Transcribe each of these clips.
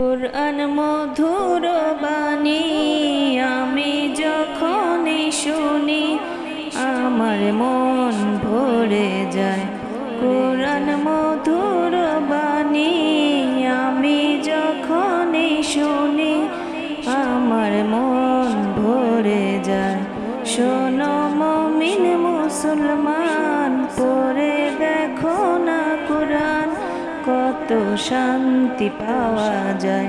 কুরআন মধুর বাণী আমি যখনই শুনি আমার মন ভরে যায়। কুরআন মধুর বাণী আমি যখনই শুনি আমার মন ভরে যায়। শোনো মুমিন মুসলমান, পড়ে দেখো না কুরআন, কত শান্তি পাওয়া যায়।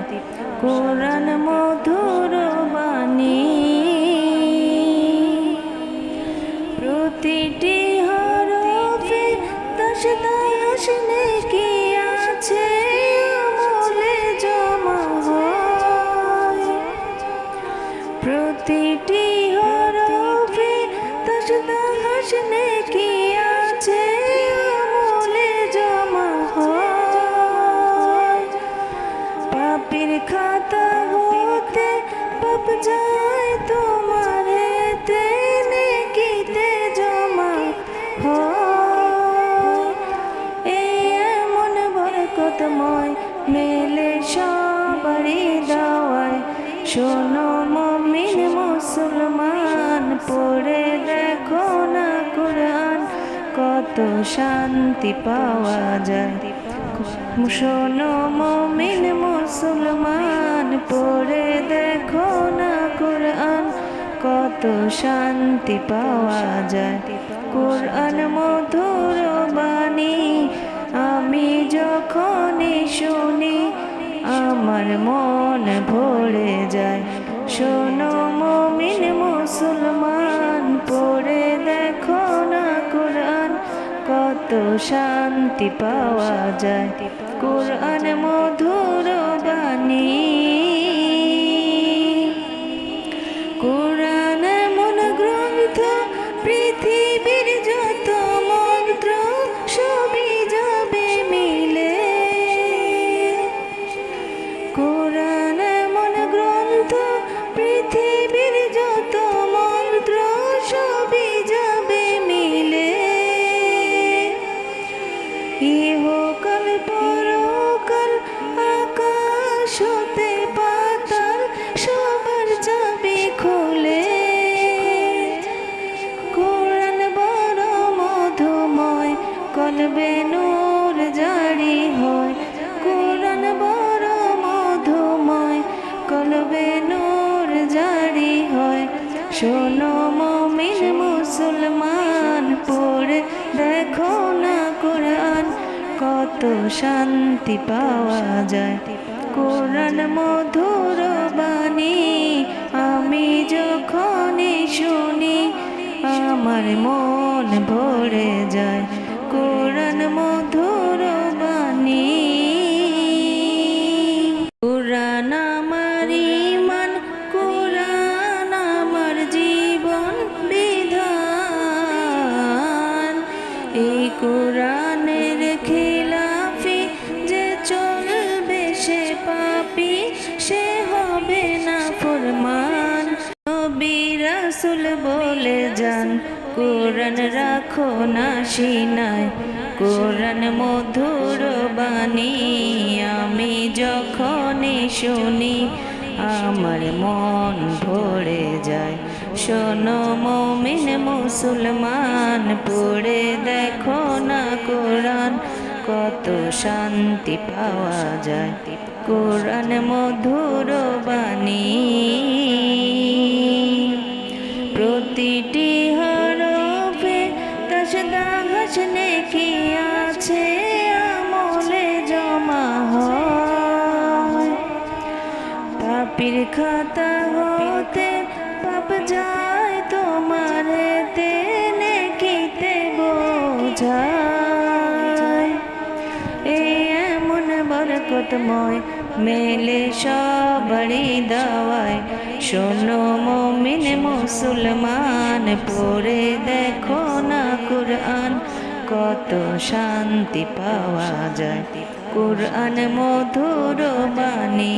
কুরআন মধুর বাণী প্রতিটি হরফে 10 নেকি আছে আমলে জমা হয়। প্রতিটি হরফে 10 নেকি আছে আমলে জমা হয়। পাপের খাতা হতে পাপ যায় তোমার হেতে নেকিতে জমা হয়। এই এমন বরকতময় মেলে সবারই দাওয়ায়। শোনো মুমিন মুসলমান, পড়ে দেখো না কুরআন, কত শান্তি পাওয়া যায়। শোনো মুমিন মুসলমান, পড়ে দেখো না কুরআন, কত শান্তি পাওয়া যায়। কুরআন মধুর বাণী আমি যখনই শুনি আমার মন ভরে যায়। শোনো মুমিন মুসলমান, পড়ে দেখো না কুরআন, কত শান্তি পাওয়া যায়। কুরআন মধুর বাণী। কুরআন এমন গ্রন্থ, পৃথিবীর যত মন্ত্র সবই যাবে মিলে। কুরআন এমন গ্রন্থ, পৃথিবীর যত মন্ত্র সবই যাবে মিলে। ইহকাল পরকাল আকাশ হতে পাতাল সবার যাবে খুলে। কুরআন বড় মধুময়, কলবে নূর জারি হয়। কুরআন বড় মধুময়, কলবে নূর জারি হয়। শোনো মুমিন মুসলমান, পড়ে দেখো না কুরআন, কত শান্তি পাওয়া যায়। কুরআন মধুর বাণী আমি যখনই শুনি আমার মন ভরে যায়। কুরআন মধুর বাণী। কুরআন আমার ঈমান, কুরআন আমার জীবন বিধান। এই কুরআনের খিলাফি যে চলবে সে পাপী, সে হবে না ফরমান। নবী রাসূল বলে যান, কুরআন রাখো না সিনায়। কুরআন মধুর বাণী আমি যখনই শুনি আমার মন ভরে যায়। শোনো মুমিন মুসলমান, পড়ে দেখো না কুরআন, কত শান্তি পাওয়া যায়। কুরআন মধুর বাণী প্রতিটি হরফে 10 নেকি আছে আমলে জমা হয়। পাপের খাতা হতে পাপ যায় তোমার হেতে নেকিতে বোঝায়। এই এমন বরকতময় মেলে সবারই দাওয়ায়। শোনো মুমিন মুসলমান, পড়ে দেখো না কুরআন, কত শান্তি পাওয়া যায়। কুরআন মধুর বাণী।